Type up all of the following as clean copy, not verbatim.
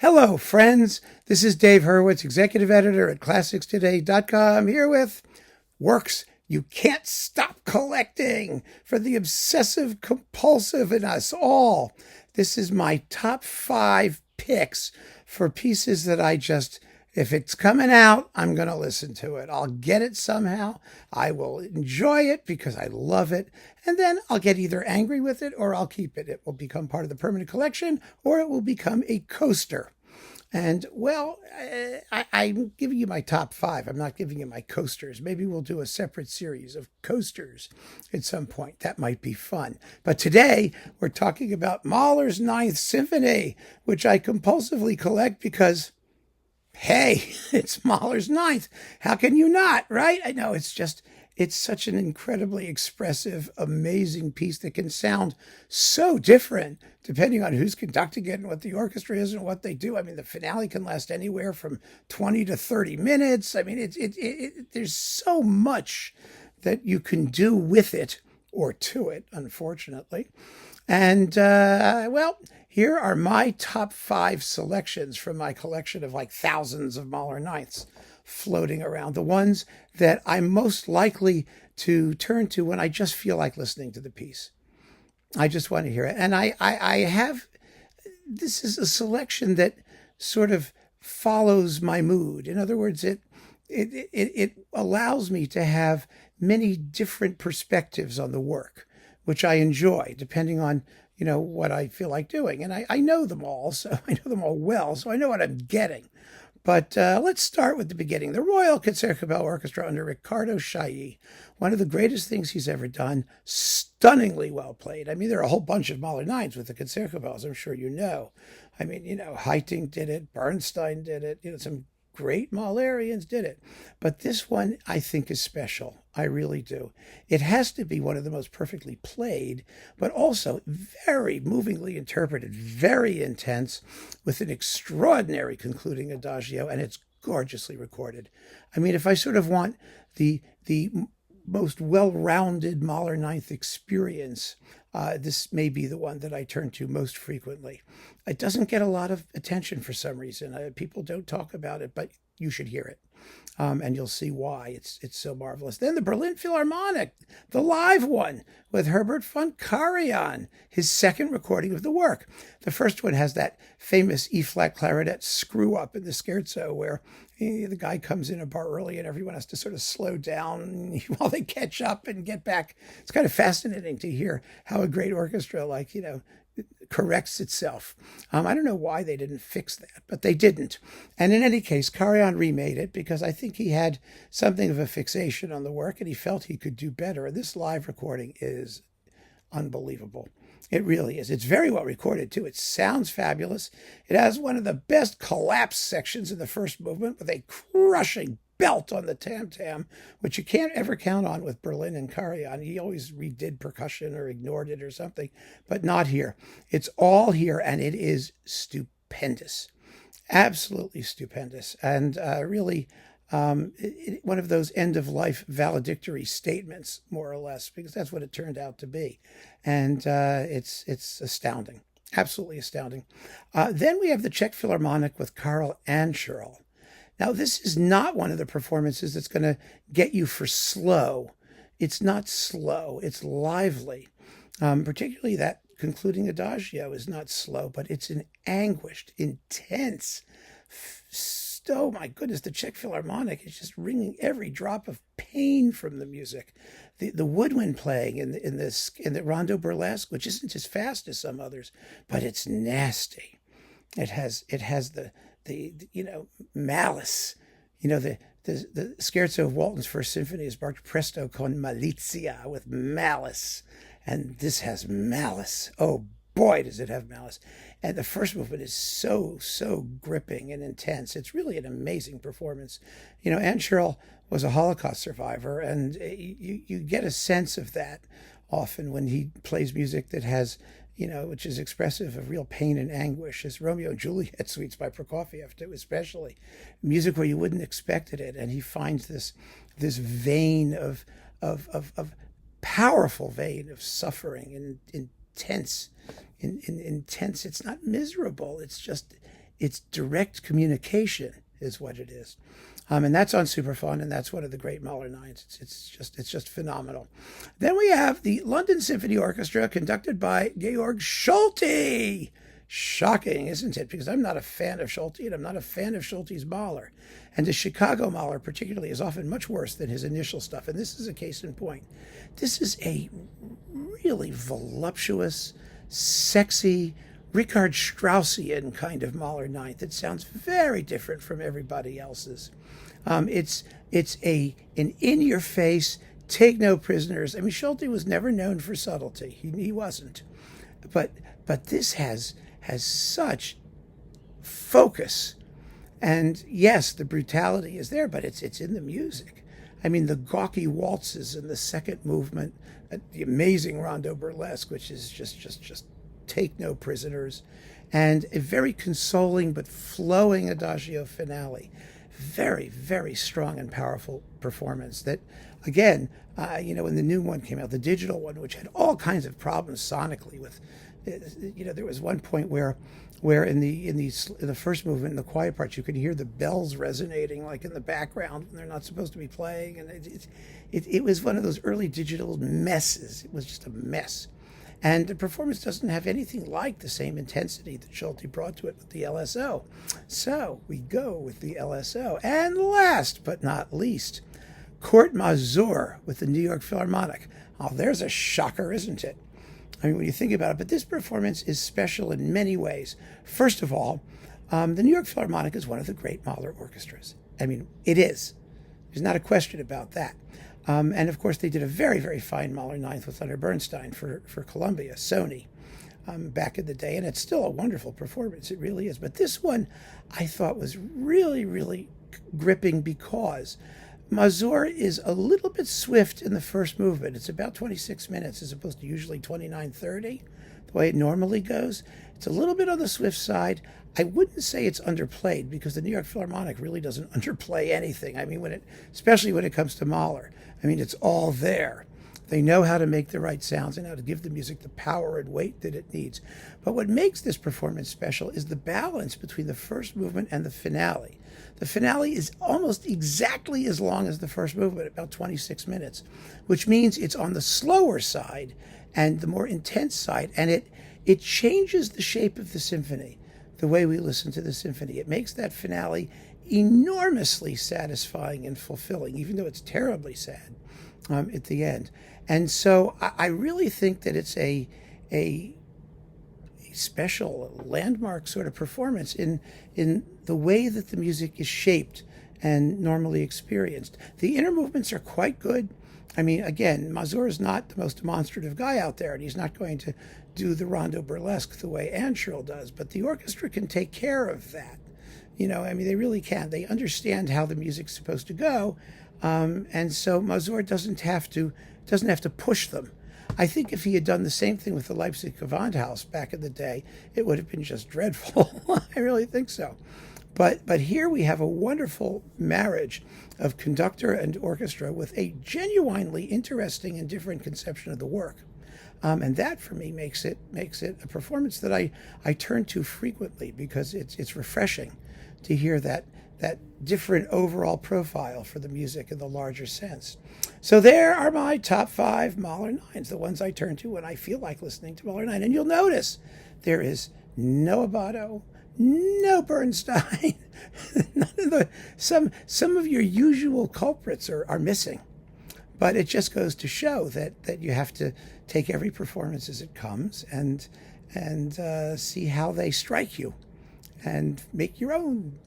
Hello, friends. This is Dave Hurwitz, executive editor at ClassicsToday.com, here with works you can't stop collecting for the obsessive compulsive in us all. This is my top 5 picks for pieces that if it's coming out, I'm going to listen to it. I'll get it somehow. I will enjoy it because I love it. And then I'll get either angry with it or I'll keep it. It will become part of the permanent collection or it will become a coaster. And, well, I'm giving you my top 5. I'm not giving you my coasters. Maybe we'll do a separate series of coasters at some point. That might be fun. But today, we're talking about Mahler's Ninth Symphony, which I compulsively collect because, hey, it's Mahler's Ninth. How can you not, right? I know it's such an incredibly expressive, amazing piece that can sound so different depending on who's conducting it and what the orchestra is and what they do. I mean, the finale can last anywhere from 20 to 30 minutes. I mean, there's so much that you can do with it or to it, unfortunately. And, well, here are my top 5 selections from my collection of like thousands of Mahler Ninths floating around, the ones that I'm most likely to turn to when I just feel like listening to the piece. I just want to hear it. And I have, this is a selection that sort of follows my mood. In other words, it allows me to have many different perspectives on the work, which I enjoy depending on, what I feel like doing. And I know them all, so I know them all well, so I know what I'm getting. But let's start with the beginning. The Royal Concertgebouw Orchestra under Riccardo Chailly, one of the greatest things he's ever done, stunningly well played. I mean, there are a whole bunch of Mahler Ninths with the Concertgebouws, I'm sure you know. I mean, Haitink did it, Bernstein did it, some great Mahlerians did it. But this one, I think, is special. I really do. It has to be one of the most perfectly played, but also very movingly interpreted, very intense, with an extraordinary concluding adagio, and it's gorgeously recorded. I mean, if I sort of want the most well-rounded Mahler Ninth experience, this may be the one that I turn to most frequently. It doesn't get a lot of attention for some reason. People don't talk about it, but you should hear it. And you'll see why it's so marvelous. Then the Berlin Philharmonic, the live one with Herbert von Karajan, his second recording of the work. The first one has that famous E-flat clarinet screw up in the scherzo where the guy comes in a bar early and everyone has to sort of slow down while they catch up and get back. It's kind of fascinating to hear how a great orchestra corrects itself. I don't know why they didn't fix that, but they didn't. And in any case, Karajan remade it because I think he had something of a fixation on the work and he felt he could do better. And this live recording is unbelievable. It really is. It's very well recorded, too. It sounds fabulous. It has one of the best collapse sections in the first movement with a crushing belt on the tam-tam, which you can't ever count on with Berlin and Karajan. He always redid percussion or ignored it or something, but not here. It's all here, and it is stupendous. Absolutely stupendous. And really one of those end-of-life valedictory statements, more or less, because that's what it turned out to be. And it's astounding. Absolutely astounding. Then we have the Czech Philharmonic with Karl Ančerl. Now, this is not one of the performances that's going to get you for slow. It's not slow. It's lively. Particularly that concluding adagio is not slow, but it's an anguished, intense. Oh, my goodness, the Czech Philharmonic is just wringing every drop of pain from the music. The woodwind playing in the Rondo Burlesque, which isn't as fast as some others, but it's nasty. It has the malice. The scherzo of Walton's First Symphony is marked presto con malizia, with malice. And this has malice. Oh, boy, does it have malice. And the first movement is so gripping and intense. It's really an amazing performance. Ančerl was a Holocaust survivor, and you get a sense of that often when he plays music that has which is expressive of real pain and anguish. His Romeo and Juliet suites by Prokofiev, too, especially. Music where you wouldn't expect it. And he finds this vein of powerful vein of suffering and intense. Intense. It's not miserable. It's just It's direct communication is what it is. And that's on Superfund, and that's one of the great Mahler nines. It's just phenomenal. Then we have the London Symphony Orchestra, conducted by Georg Solti. Shocking, isn't it? Because I'm not a fan of Solti, and I'm not a fan of Solti's Mahler. And the Chicago Mahler, particularly, is often much worse than his initial stuff. And this is a case in point. This is a really voluptuous, sexy, Richard Straussian kind of Mahler ninth that sounds very different from everybody else's. It's an in-your-face, take no prisoners. I mean, Solti was never known for subtlety. He wasn't. But this has such focus. And yes, the brutality is there, but it's in the music. I mean, the gawky waltzes in the second movement, the amazing rondo burlesque, which is just take no prisoners, and a very consoling but flowing adagio finale. Very, very strong and powerful performance that, again, when the new one came out, the digital one, which had all kinds of problems sonically with, there was one point where in the first movement, in the quiet parts, you could hear the bells resonating like in the background when they're not supposed to be playing, and it was one of those early digital messes. It was just a mess. And the performance doesn't have anything like the same intensity that Solti brought to it with the LSO. So we go with the LSO. And last but not least, Kurt Masur with the New York Philharmonic. Oh, there's a shocker, isn't it? I mean, when you think about it, but this performance is special in many ways. First of all, the New York Philharmonic is one of the great Mahler orchestras. I mean, it is. There's not a question about that. And of course, they did a very, very fine Mahler ninth with Leonard Bernstein for Columbia, Sony, back in the day. And it's still a wonderful performance. It really is. But this one I thought was really, really gripping because Masur is a little bit swift in the first movement. It's about 26 minutes as opposed to usually 29:30, the way it normally goes. It's a little bit on the swift side. I wouldn't say it's underplayed because the New York Philharmonic really doesn't underplay anything. I mean, especially when it comes to Mahler. I mean, it's all there. They know how to make the right sounds and how to give the music the power and weight that it needs. But what makes this performance special is the balance between the first movement and the finale. The finale is almost exactly as long as the first movement, about 26 minutes, which means it's on the slower side and the more intense side, and it changes the shape of the symphony, the way we listen to the symphony. It makes that finale enormously satisfying and fulfilling, even though it's terribly sad at the end. And so I really think that it's a special landmark sort of performance in the way that the music is shaped and normally experienced. The inner movements are quite good. I mean, again, Masur is not the most demonstrative guy out there, and he's not going to do the rondo burlesque the way Anshirl does, but the orchestra can take care of that. I mean, they really can. They understand how the music's supposed to go, and so Masur doesn't have to push them. I think if he had done the same thing with the Leipzig Gewandhaus back in the day, it would have been just dreadful. I really think so. But here we have a wonderful marriage of conductor and orchestra with a genuinely interesting and different conception of the work. And that, for me, makes it a performance that I turn to frequently because it's refreshing to hear that different overall profile for the music in the larger sense. So there are my top 5 Mahler nines, the ones I turn to when I feel like listening to Mahler 9. And you'll notice there is no Abbado, no Bernstein. Some of your usual culprits are missing. But it just goes to show that you have to take every performance as it comes and see how they strike you and make your own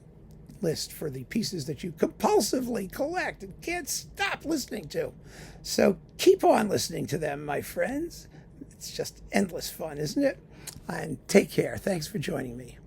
list for the pieces that you compulsively collect and can't stop listening to. So keep on listening to them, my friends. It's just endless fun, isn't it? And take care. Thanks for joining me.